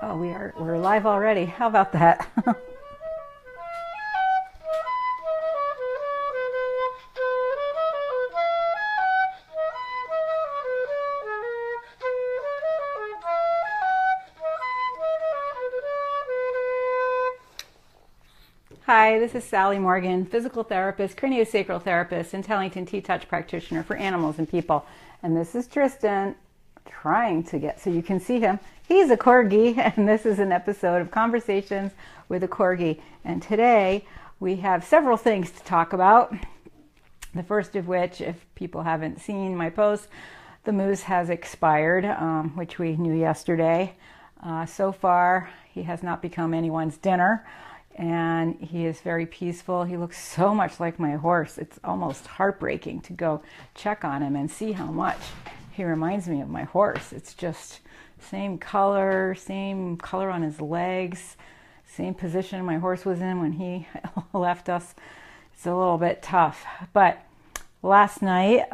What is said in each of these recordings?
Oh, we're live already. How about that? Hi, this is Sally Morgan, physical therapist, craniosacral therapist, and Tellington T-Touch practitioner for animals and people. And this is Tristan trying to get, so you can see him. He's a Corgi, and this is an episode of Conversations with a Corgi. And today we have several things to talk about. The first of which, if people haven't seen my post, the moose has expired, which we knew yesterday. So far, he has not become anyone's dinner. And he is very peaceful. He looks so much like my horse. It's almost heartbreaking to go check on him and see how much he reminds me of my horse. It's just same color on his legs, same position my horse was in when he left us. It's a little bit tough. But last night,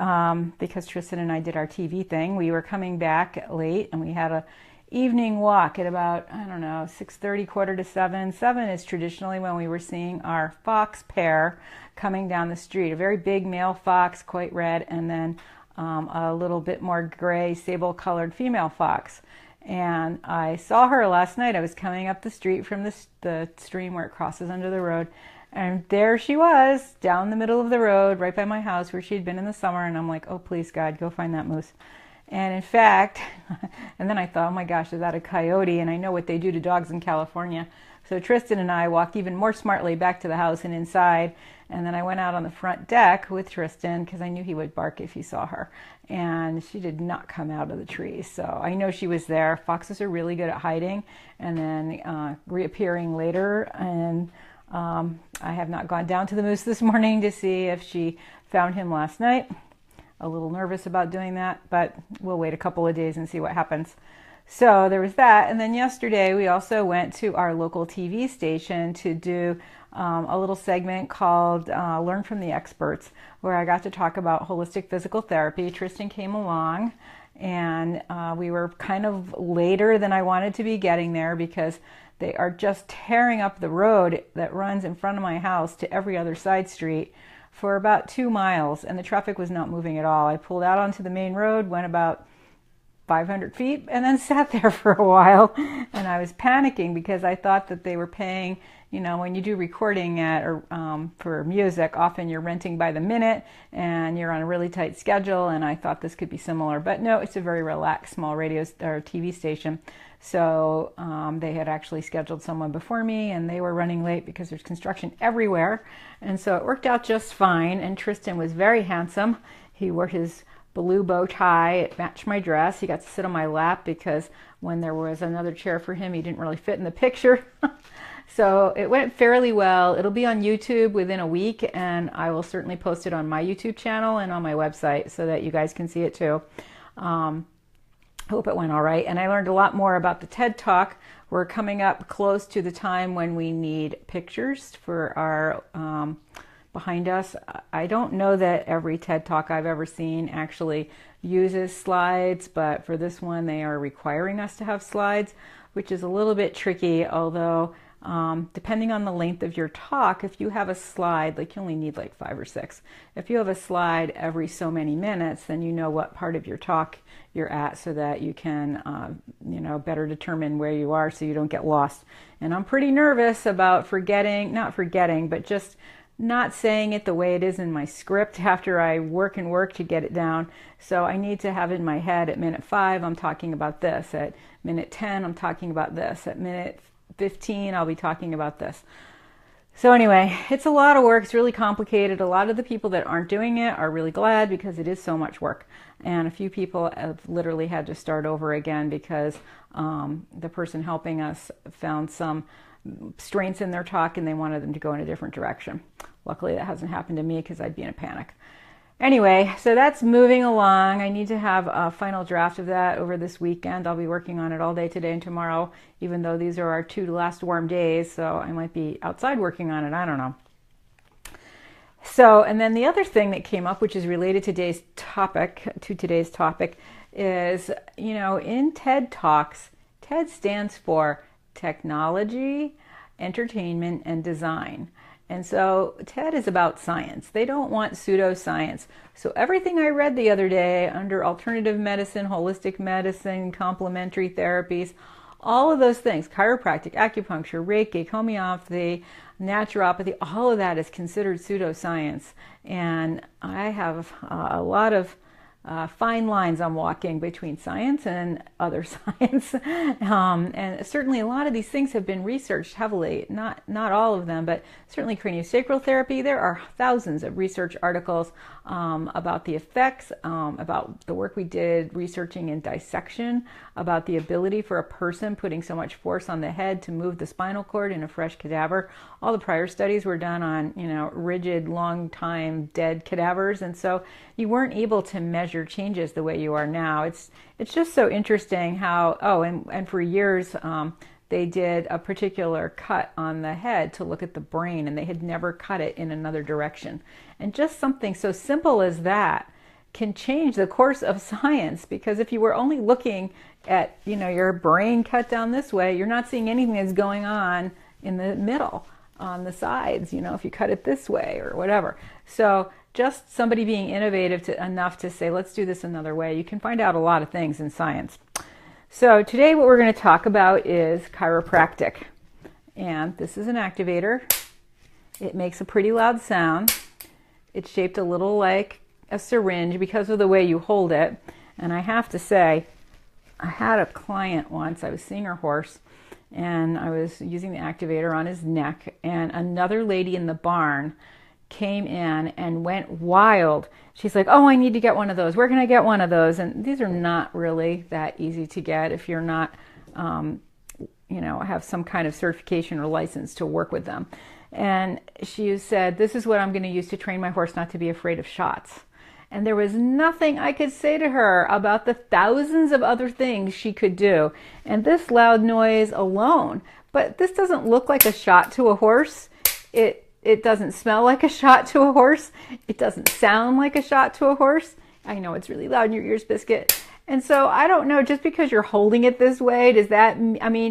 because Tristan and I did our TV thing, we were coming back late and we had a evening walk at about, 6:30, quarter to 7. 7 is traditionally when we were seeing our fox pair coming down the street. A very big male fox, quite red, and then a little bit more gray, sable-colored female fox. And I saw her last night. I was coming up the street from the stream where it crosses under the road, and there she was, down the middle of the road, right by my house where she'd been in the summer, and I'm like, oh, please, God, go find that moose. And in fact, and then I thought, oh my gosh, is that a coyote? And I know what they do to dogs in California. So Tristan and I walked even more smartly back to the house and inside. And then I went out on the front deck with Tristan because I knew he would bark if he saw her. And she did not come out of the trees. So I know she was there. Foxes are really good at hiding and then reappearing later. And I have not gone down to the moose this morning to see if she found him last night. A little nervous about doing that, but we'll wait a couple of days and see what happens. So there was that. And then yesterday we also went to our local TV station to do a little segment called Learn from the Experts, where I got to talk about holistic physical therapy. Tristan came along, and we were kind of later than I wanted to be getting there because they are just tearing up the road that runs in front of my house to every other side street for about 2 miles, and the traffic was not moving at all. I pulled out onto the main road, went about 500 feet, and then sat there for a while, and I was panicking because I thought that they were paying, when you do recording for music, often you're renting by the minute, and you're on a really tight schedule, and I thought this could be similar. But no, it's a very relaxed small radio or TV station. So they had actually scheduled someone before me, and they were running late because there's construction everywhere. And so it worked out just fine. And Tristan was very handsome. He wore his blue bow tie. It matched my dress. He got to sit on my lap because when there was another chair for him, he didn't really fit in the picture. So it went fairly well. It'll be on YouTube within a week, and I will certainly post it on my YouTube channel and on my website so that you guys can see it too. Hope it went all right. And I learned a lot more about the TED Talk. We're coming up close to the time when we need pictures for our behind us. I don't know that every TED Talk I've ever seen actually uses slides, but for this one they are requiring us to have slides, which is a little bit tricky, although depending on the length of your talk, if you have a slide, like you only need like 5 or 6. If you have a slide every so many minutes, then you know what part of your talk you're at so that you can, better determine where you are so you don't get lost. And I'm pretty nervous about not forgetting, but just not saying it the way it is in my script after I work and work to get it down. So I need to have in my head at minute 5, I'm talking about this. At minute 10, I'm talking about this. At minute 15, I'll be talking about this. So anyway, it's a lot of work. It's really complicated. A lot of the people that aren't doing it are really glad because it is so much work. And a few people have literally had to start over again because the person helping us found some strengths in their talk and they wanted them to go in a different direction. Luckily, that hasn't happened to me because I'd be in a panic. Anyway, so that's moving along. I need to have a final draft of that over this weekend. I'll be working on it all day today and tomorrow, even though these are our 2 last warm days, so I might be outside working on it. I don't know. So, and then the other thing that came up, which is related to today's topic, is, in TED Talks, TED stands for technology, entertainment, and design. And so TED is about science. They don't want pseudoscience. So everything I read the other day under alternative medicine, holistic medicine, complementary therapies, all of those things, chiropractic, acupuncture, Reiki, homeopathy, naturopathy, all of that is considered pseudoscience. And I have a lot of fine lines I'm walking between science and other science. And certainly a lot of these things have been researched heavily, not all of them, but certainly craniosacral therapy. There are thousands of research articles about the effects, about the work we did researching in dissection, about the ability for a person putting so much force on the head to move the spinal cord in a fresh cadaver. All the prior studies were done on, rigid, long time dead cadavers, and so you weren't able to measure changes the way you are now. It's just so interesting how, and for years they did a particular cut on the head to look at the brain, and they had never cut it in another direction. And just something so simple as that can change the course of science, because if you were only looking at, your brain cut down this way, you're not seeing anything that's going on in the middle, on the sides, if you cut it this way or whatever. So just somebody being innovative enough to say, let's do this another way. You can find out a lot of things in science. So today what we're going to talk about is chiropractic. And this is an activator. It makes a pretty loud sound. It's shaped a little like a syringe because of the way you hold it. And I have to say, I had a client once, I was seeing her horse, and I was using the activator on his neck, and another lady in the barn came in and went wild. She's like, oh, I need to get one of those. Where can I get one of those? And these are not really that easy to get if you're not, have some kind of certification or license to work with them. And she said, this is what I'm going to use to train my horse not to be afraid of shots. And there was nothing I could say to her about the thousands of other things she could do. And this loud noise alone, but this doesn't look like a shot to a horse. It doesn't smell like a shot to a horse. It doesn't sound like a shot to a horse. I know it's really loud in your ears, Biscuit. And so I don't know, just because you're holding it this way,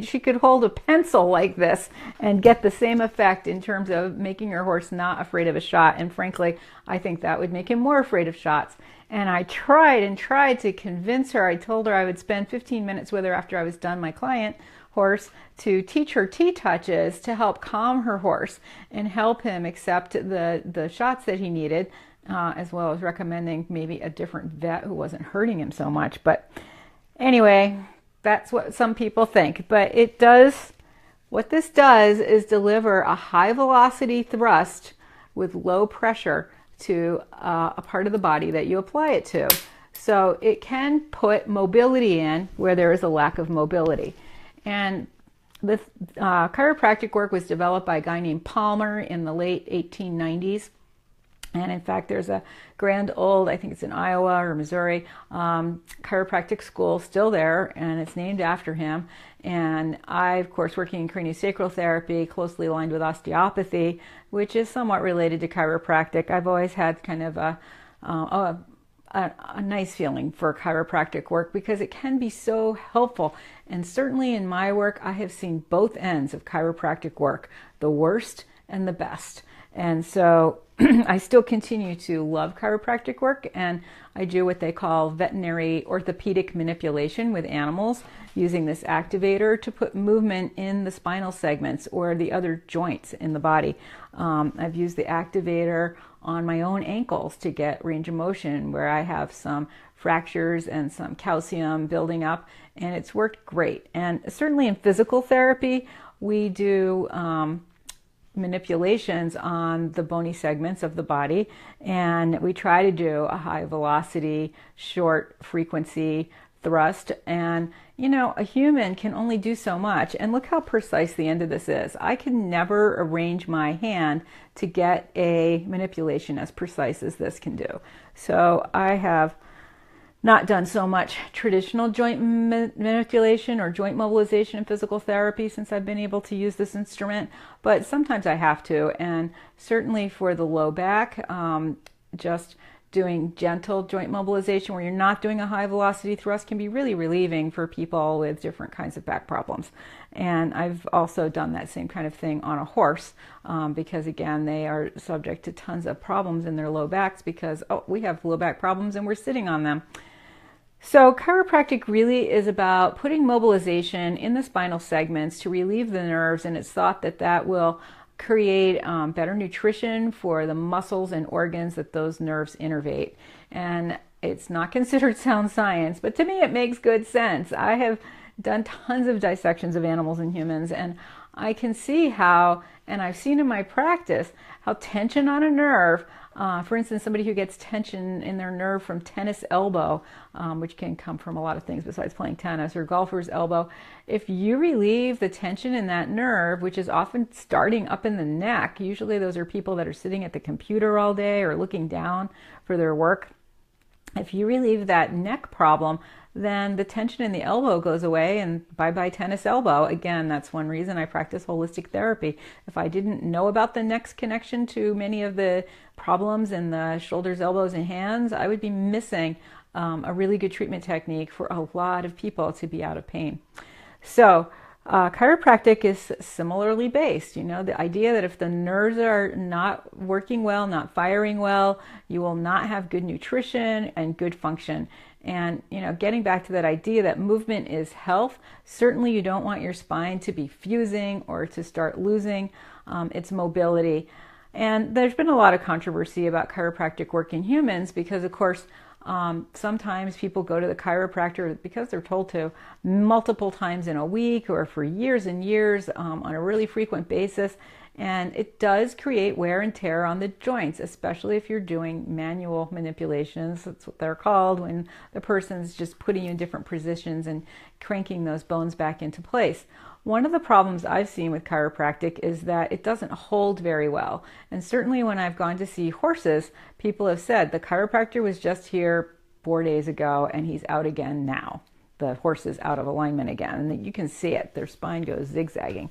she could hold a pencil like this and get the same effect in terms of making your horse not afraid of a shot. And frankly, I think that would make him more afraid of shots. And I tried to convince her. I told her I would spend 15 minutes with her after I was done my client horse to teach her T-touches to help calm her horse and help him accept the shots that he needed, as well as recommending maybe a different vet who wasn't hurting him so much. But anyway, that's what some people think. But what this does is deliver a high velocity thrust with low pressure to a part of the body that you apply it to. So it can put mobility in where there is a lack of mobility. And this chiropractic work was developed by a guy named Palmer in the late 1890s. And in fact, there's a grand old, I think it's in Iowa or Missouri, chiropractic school still there, and it's named after him. And I, of course, working in craniosacral therapy, closely aligned with osteopathy, which is somewhat related to chiropractic. I've always had kind of a nice feeling for chiropractic work because it can be so helpful. And certainly in my work, I have seen both ends of chiropractic work, the worst and the best. And so I still continue to love chiropractic work, and I do what they call veterinary orthopedic manipulation with animals, using this activator to put movement in the spinal segments or the other joints in the body. I've used the activator on my own ankles to get range of motion where I have some fractures and some calcium building up, and it's worked great. And certainly in physical therapy, we do manipulations on the bony segments of the body, and we try to do a high velocity, short frequency thrust. And a human can only do so much, and look how precise the end of this is. I can never arrange my hand to get a manipulation as precise as this can do. So I have not done so much traditional joint manipulation or joint mobilization in physical therapy since I've been able to use this instrument, but sometimes I have to. And certainly for the low back, just doing gentle joint mobilization where you're not doing a high velocity thrust can be really relieving for people with different kinds of back problems. And I've also done that same kind of thing on a horse because, again, they are subject to tons of problems in their low backs because, we have low back problems and we're sitting on them. So chiropractic really is about putting mobilization in the spinal segments to relieve the nerves, and it's thought that that will create better nutrition for the muscles and organs that those nerves innervate. And it's not considered sound science, but to me it makes good sense. I have done tons of dissections of animals and humans, and I can see how, and I've seen in my practice, how tension on a nerve, for instance, somebody who gets tension in their nerve from tennis elbow, which can come from a lot of things besides playing tennis, or golfer's elbow, if you relieve the tension in that nerve, which is often starting up in the neck, usually those are people that are sitting at the computer all day or looking down for their work, if you relieve that neck problem, then the tension in the elbow goes away and bye-bye tennis elbow. Again, that's one reason I practice holistic therapy. If I didn't know about the neck's connection to many of the problems in the shoulders, elbows, and hands, I would be missing a really good treatment technique for a lot of people to be out of pain. So chiropractic is similarly based. The idea that if the nerves are not working well, not firing well, you will not have good nutrition and good function. And, getting back to that idea that movement is health, certainly you don't want your spine to be fusing or to start losing its mobility. And there's been a lot of controversy about chiropractic work in humans because, of course, sometimes people go to the chiropractor because they're told to multiple times in a week or for years and years on a really frequent basis. And it does create wear and tear on the joints, especially if you're doing manual manipulations. That's what they're called, when the person's just putting you in different positions and cranking those bones back into place. One of the problems I've seen with chiropractic is that it doesn't hold very well. And certainly when I've gone to see horses, people have said the chiropractor was just here 4 days ago and he's out again now. The horse is out of alignment again, and you can see it. Their spine goes zigzagging.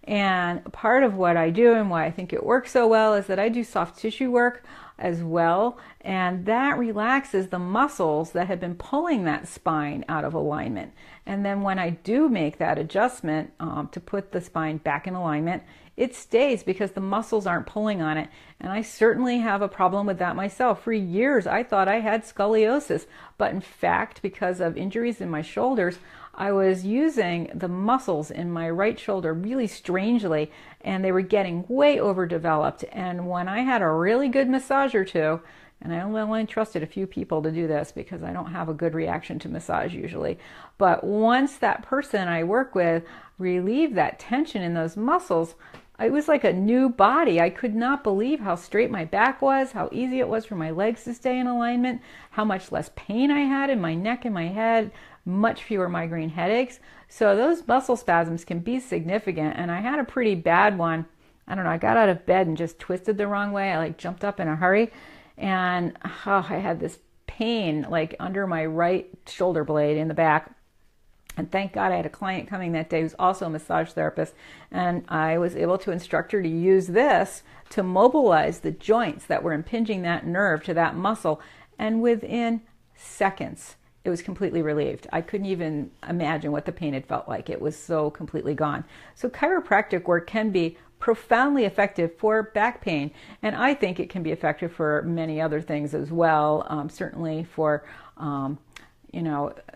And part of what I do and why I think it works so well is that I do soft tissue work as well, and that relaxes the muscles that have been pulling that spine out of alignment. And then when I do make that adjustment to put the spine back in alignment, it stays because the muscles aren't pulling on it. And I certainly have a problem with that myself. For years I thought I had scoliosis, but in fact, because of injuries in my shoulders, I was using the muscles in my right shoulder really strangely, and they were getting way overdeveloped. And when I had a really good massage or two, and I only trusted a few people to do this because I don't have a good reaction to massage usually, but once that person I work with relieved that tension in those muscles, it was like a new body. I could not believe how straight my back was, how easy it was for my legs to stay in alignment, how much less pain I had in my neck and my head, much fewer migraine headaches. So those muscle spasms can be significant, and I had a pretty bad one. I don't know, I got out of bed and just twisted the wrong way. I jumped up in a hurry, and I had this pain under my right shoulder blade in the back. And thank God I had a client coming that day who's also a massage therapist, and I was able to instruct her to use this to mobilize the joints that were impinging that nerve to that muscle, and within seconds it was completely relieved. I couldn't even imagine what the pain had felt like. It was so completely gone. So chiropractic work can be profoundly effective for back pain, and I think it can be effective for many other things as well, certainly for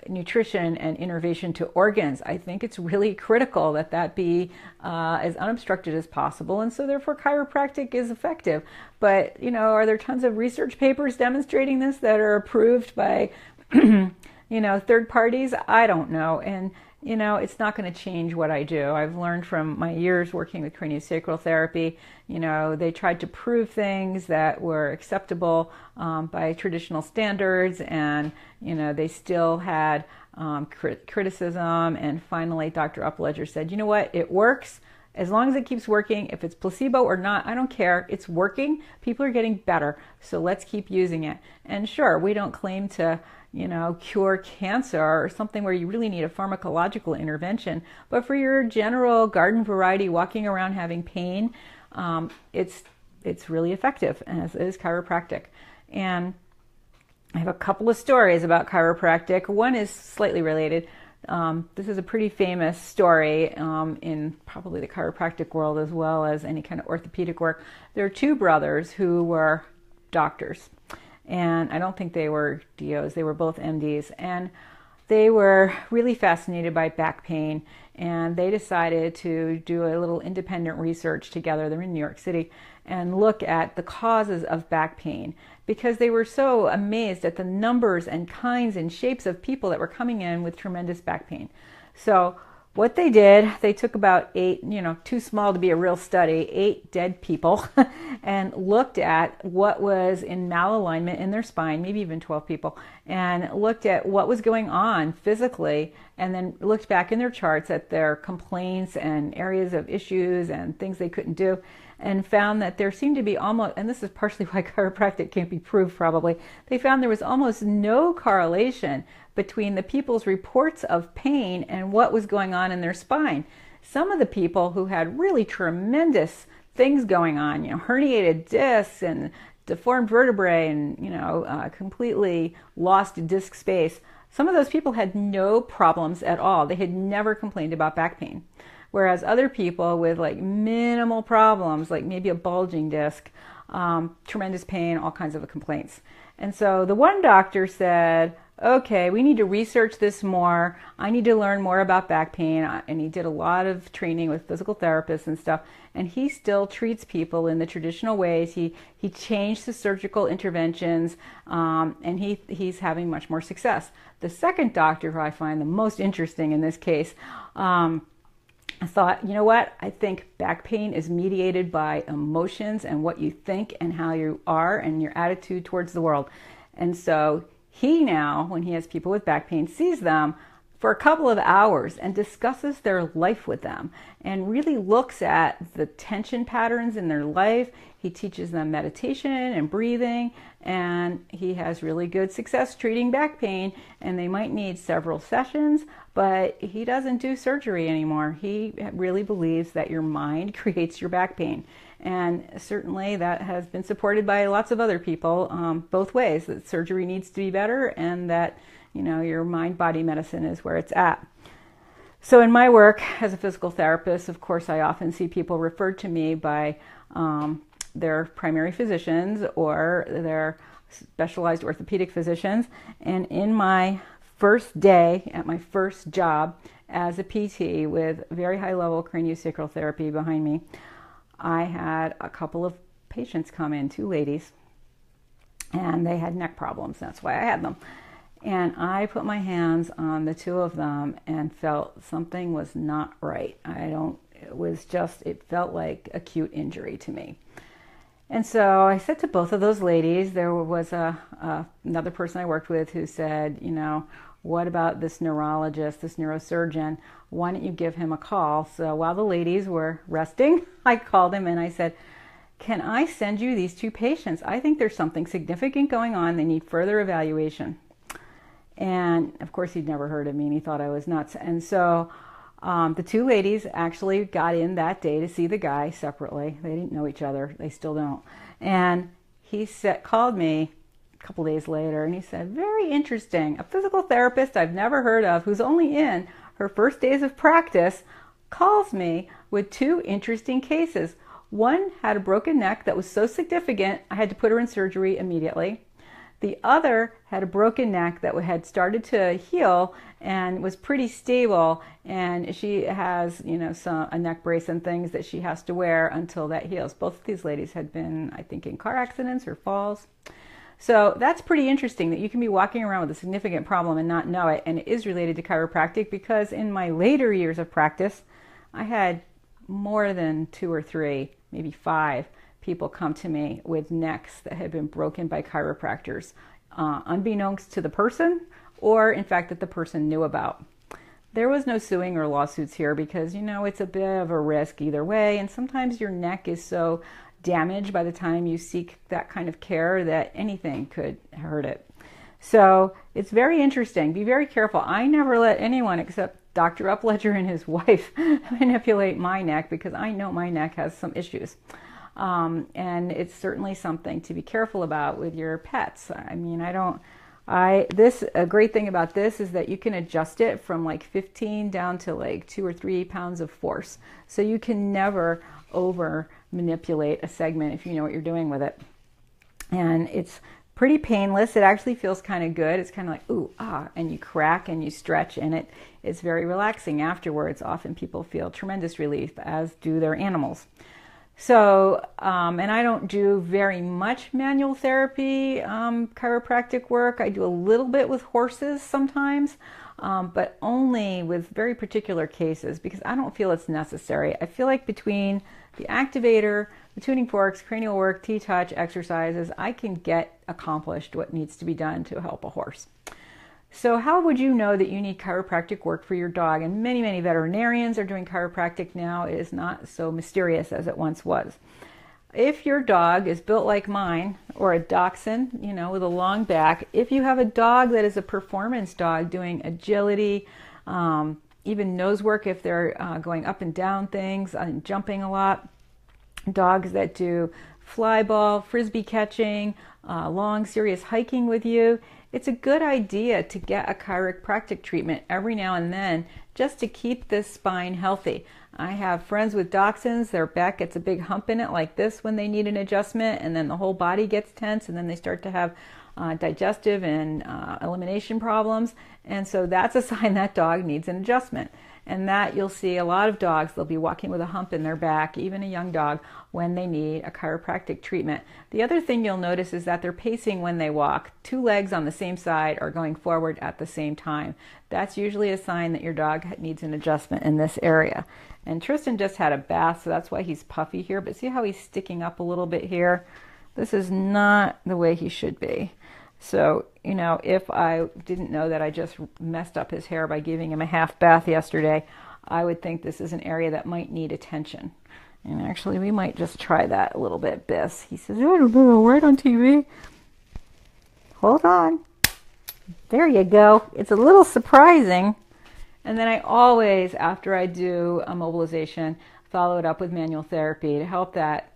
nutrition and innervation to organs. I think it's really critical that that be as unobstructed as possible, and so therefore chiropractic is effective. But, are there tons of research papers demonstrating this that are approved by, third parties? I don't know. And, it's not going to change what I do. I've learned from my years working with craniosacral therapy, they tried to prove things that were acceptable by traditional standards, and, they still had criticism. And finally, Dr. Upledger said, you know what, it works. As long as it keeps working, if it's placebo or not, I don't care. It's working. People are getting better. So let's keep using it. And sure, we don't claim to, cure cancer or something where you really need a pharmacological intervention. But for your general garden variety, walking around having pain, it's really effective, as is chiropractic. And I have a couple of stories about chiropractic. One is slightly related. This is a pretty famous story in probably the chiropractic world as well as any kind of orthopedic work. There are two brothers who were doctors, and I don't think they were DOs. They were both MDs, and they were really fascinated by back pain, and they decided to do a little independent research together. They're in New York City, and look at the causes of back pain, because they were so amazed at the numbers and kinds and shapes of people that were coming in with tremendous back pain. So what they did, they took about 8, too small to be a real study, 8 dead people and looked at what was in malalignment in their spine, maybe even 12 people, and looked at what was going on physically, and then looked back in their charts at their complaints and areas of issues and things they couldn't do, and found that there seemed to be almost, and this is partially why chiropractic can't be proved probably, they found there was almost no correlation between the people's reports of pain and what was going on in their spine. Some of the people who had really tremendous things going on, herniated discs and deformed vertebrae and, completely lost disc space, some of those people had no problems at all. They had never complained about back pain. Whereas other people with like minimal problems, like maybe a bulging disc, tremendous pain, all kinds of complaints. And so the one doctor said, okay, we need to research this more. I need to learn more about back pain. And he did a lot of training with physical therapists and stuff. And he still treats people in the traditional ways. He changed the surgical interventions, and he's having much more success. The second doctor, who I find the most interesting in this case, I thought, you know what? I think back pain is mediated by emotions and what you think and how you are and your attitude towards the world. And so he now, when he has people with back pain, sees them for a couple of hours and discusses their life with them and really looks at the tension patterns in their life. He teaches them meditation and breathing, and he has really good success treating back pain, and they might need several sessions, but he doesn't do surgery anymore. He really believes that your mind creates your back pain. And certainly that has been supported by lots of other people, both ways, that surgery needs to be better and that your mind-body medicine is where it's at. So in my work as a physical therapist, of course, I often see people referred to me by their primary physicians or their specialized orthopedic physicians. And in my first day at my first job as a PT with very high-level craniosacral therapy behind me, I had a couple of patients come in, 2 ladies, and they had neck problems. That's why I had them. And I put my hands on the 2 of them and felt something was not right. It felt like acute injury to me. And so I said to both of those ladies, there was another person I worked with who said, what about this neurologist, this neurosurgeon? Why don't you give him a call? So while the ladies were resting, I called him and I said, can I send you these 2 patients? I think there's something significant going on. They need further evaluation. And of course, he'd never heard of me and he thought I was nuts. And so the 2 ladies actually got in that day to see the guy separately. They didn't know each other. They still don't. And he called me a couple days later and he said, very interesting. A physical therapist I've never heard of, who's only in her first days of practice, calls me with 2 interesting cases. One had a broken neck that was so significant I had to put her in surgery immediately. The other had a broken neck that had started to heal and was pretty stable, and she has, a neck brace and things that she has to wear until that heals. Both of these ladies had been, I think, in car accidents or falls. So that's pretty interesting that you can be walking around with a significant problem and not know it, and it is related to chiropractic, because in my later years of practice, I had more than 2 or 3, maybe 5 people come to me with necks that had been broken by chiropractors, unbeknownst to the person, or in fact that the person knew about. There was no suing or lawsuits here because, it's a bit of a risk either way, and sometimes your neck is so damaged by the time you seek that kind of care that anything could hurt it. So it's very interesting. Be very careful. I never let anyone except Dr. Upledger and his wife manipulate my neck because I know my neck has some issues. And it's certainly something to be careful about with your pets. I mean, I don't A great thing about this is that you can adjust it from like 15 down to like 2 or 3 pounds of force. So you can never over manipulate a segment if you know what you're doing with it. And it's pretty painless. It actually feels kind of good. It's kind of like, ooh, ah, and you crack and you stretch, and it's very relaxing afterwards. Often people feel tremendous relief, as do their animals. So, and I don't do very much manual therapy, chiropractic work. I do a little bit with horses sometimes, but only with very particular cases because I don't feel it's necessary. I feel like between the activator, the tuning forks, cranial work, T-touch, exercises, I can get accomplished what needs to be done to help a horse. So how would you know that you need chiropractic work for your dog? And many, many veterinarians are doing chiropractic now. It is not so mysterious as it once was. If your dog is built like mine, or a dachshund, you know, with a long back, if you have a dog that is a performance dog doing agility, even nose work if they're going up and down things and jumping a lot, dogs that do fly ball, frisbee catching, long, serious hiking with you, it's a good idea to get a chiropractic treatment every now and then just to keep this spine healthy. I have friends with dachshunds, their back gets a big hump in it like this when they need an adjustment, and then the whole body gets tense, and then they start to have digestive and elimination problems. And so that's a sign that dog needs an adjustment. And that you'll see a lot of dogs, they'll be walking with a hump in their back, even a young dog, when they need a chiropractic treatment. The other thing you'll notice is that they're pacing when they walk. 2 legs on the same side are going forward at the same time. That's usually a sign that your dog needs an adjustment in this area. And Tristan just had a bath, so that's why he's puffy here. But see how he's sticking up a little bit here? This is not the way he should be. So, you know, if I didn't know that I just messed up his hair by giving him a half bath yesterday, I would think this is an area that might need attention. And actually, we might just try that a little bit, Biss. He says, I don't know, right on TV. Hold on. There you go. It's a little surprising. And then I always, after I do a mobilization, follow it up with manual therapy to help that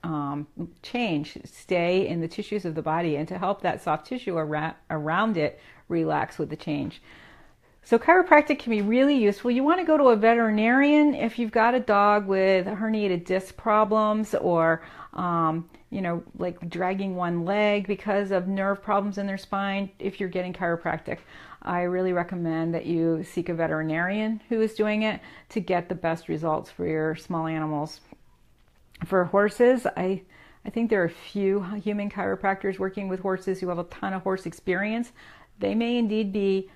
change stay in the tissues of the body and to help that soft tissue around it relax with the change. So chiropractic can be really useful. You want to go to a veterinarian if you've got a dog with herniated disc problems or, you know, like dragging one leg because of nerve problems in their spine. If you're getting chiropractic, I really recommend that you seek a veterinarian who is doing it to get the best results for your small animals. For horses, I think there are a few human chiropractors working with horses who have a ton of horse experience. They may indeed be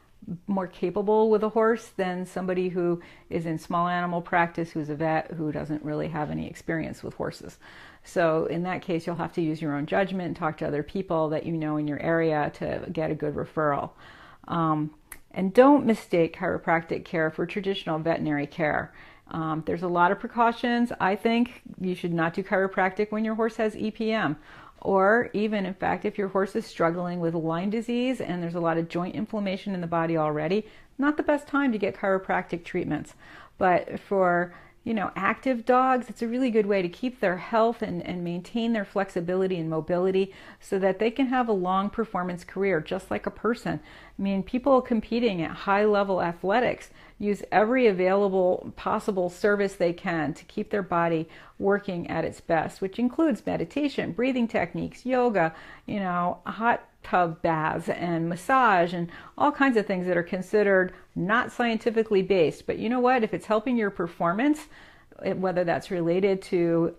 more capable with a horse than somebody who is in small animal practice, who's a vet, who doesn't really have any experience with horses. So in that case, you'll have to use your own judgment and talk to other people that you know in your area to get a good referral. And don't mistake chiropractic care for traditional veterinary care. There's a lot of precautions. I think you should not do chiropractic when your horse has EPM. Or even, in fact, if your horse is struggling with Lyme disease and there's a lot of joint inflammation in the body already, not the best time to get chiropractic treatments. But for, you know, active dogs, it's a really good way to keep their health and maintain their flexibility and mobility so that they can have a long performance career, just like a person. I mean, people competing at high-level athletics use every available possible service they can to keep their body working at its best, which includes meditation, breathing techniques, yoga, you know, hot tub baths and massage and all kinds of things that are considered not scientifically based. But you know what? If it's helping your performance, whether that's related to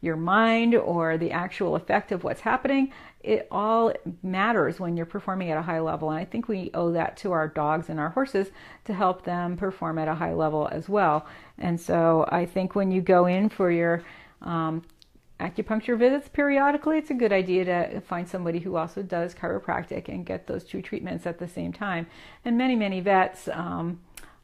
your mind or the actual effect of what's happening, it all matters when you're performing at a high level. And I think we owe that to our dogs and our horses to help them perform at a high level as well. And so I think when you go in for your acupuncture visits periodically, it's a good idea to find somebody who also does chiropractic and get those 2 treatments at the same time. And many, many vets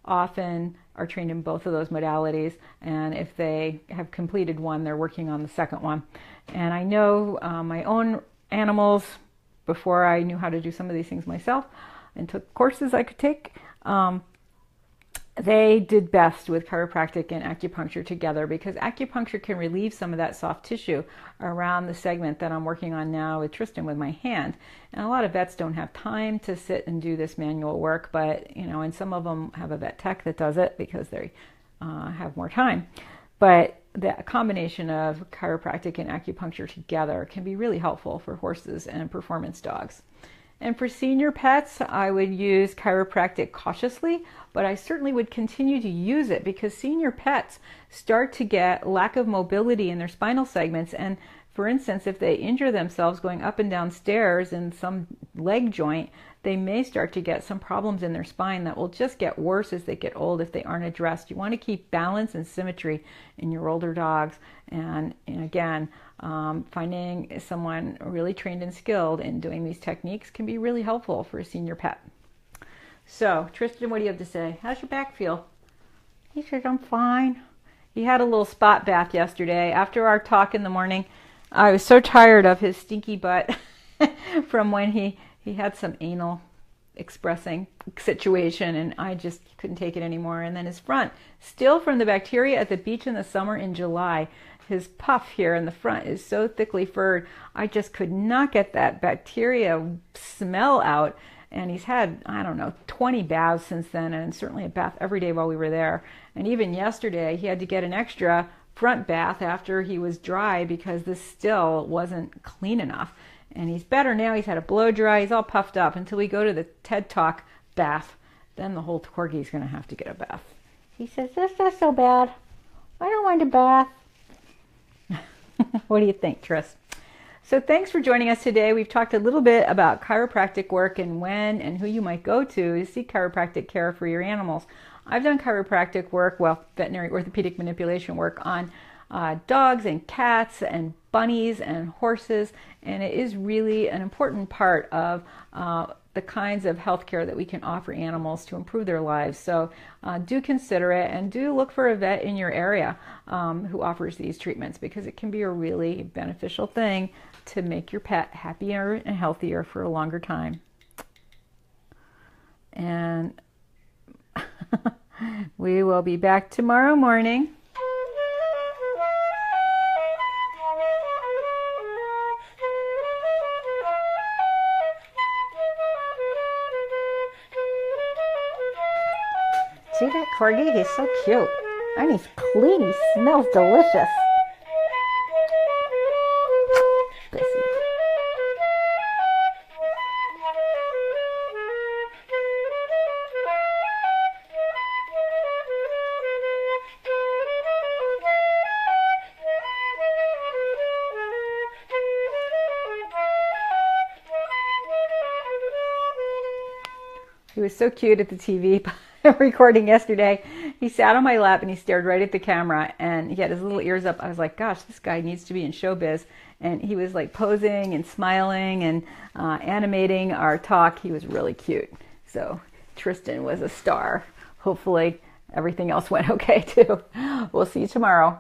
often are trained in both of those modalities, and if they have completed one, they're working on the second one. And I know my own animals, before I knew how to do some of these things myself and took courses I could take, they did best with chiropractic and acupuncture together, because acupuncture can relieve some of that soft tissue around the segment that I'm working on now with Tristan with my hand. And a lot of vets don't have time to sit and do this manual work, but and some of them have a vet tech that does it because they have more time. But the combination of chiropractic and acupuncture together can be really helpful for horses and performance dogs. And for senior pets, I would use chiropractic cautiously, but I certainly would continue to use it because senior pets start to get lack of mobility in their spinal segments. And for instance, if they injure themselves going up and down stairs in some leg joint, they may start to get some problems in their spine that will just get worse as they get old if they aren't addressed. You want to keep balance and symmetry in your older dogs. And again, finding someone really trained and skilled in doing these techniques can be really helpful for a senior pet. So, Tristan, what do you have to say? How's your back feel? He said, I'm fine. He had a little spot bath yesterday. After our talk in the morning, I was so tired of his stinky butt from when he had some anal expressing situation, and I just couldn't take it anymore. And then his front, still from the bacteria at the beach in the summer in July, his puff here in the front is so thickly furred, I just could not get that bacteria smell out. And he's had, I don't know, 20 baths since then, and certainly a bath every day while we were there. And even yesterday, he had to get an extra front bath after he was dry because this still wasn't clean enough. And he's better now. He's had a blow dry. He's all puffed up until we go to the TED Talk bath. Then the whole Corgi is going to have to get a bath. He says, that's not so bad. I don't want a bath. What do you think, Tris? So thanks for joining us today. We've talked a little bit about chiropractic work and when and who you might go to seek chiropractic care for your animals. I've done chiropractic work, well, veterinary orthopedic manipulation work on dogs and cats and bunnies and horses, and it is really an important part of the kinds of health care that we can offer animals to improve their lives. So do consider it, and do look for a vet in your area who offers these treatments, because it can be a really beneficial thing to make your pet happier and healthier for a longer time. And we will be back tomorrow morning. See that Corgi? He's so cute. And he's clean. He smells delicious. Busy. He was so cute at the TV recording yesterday. He sat on my lap and he stared right at the camera, and he had his little ears up. I was like, gosh, this guy needs to be in showbiz. And he was like posing and smiling and animating our talk. He was really cute. So Tristan was a star. Hopefully everything else went okay too. We'll see you tomorrow.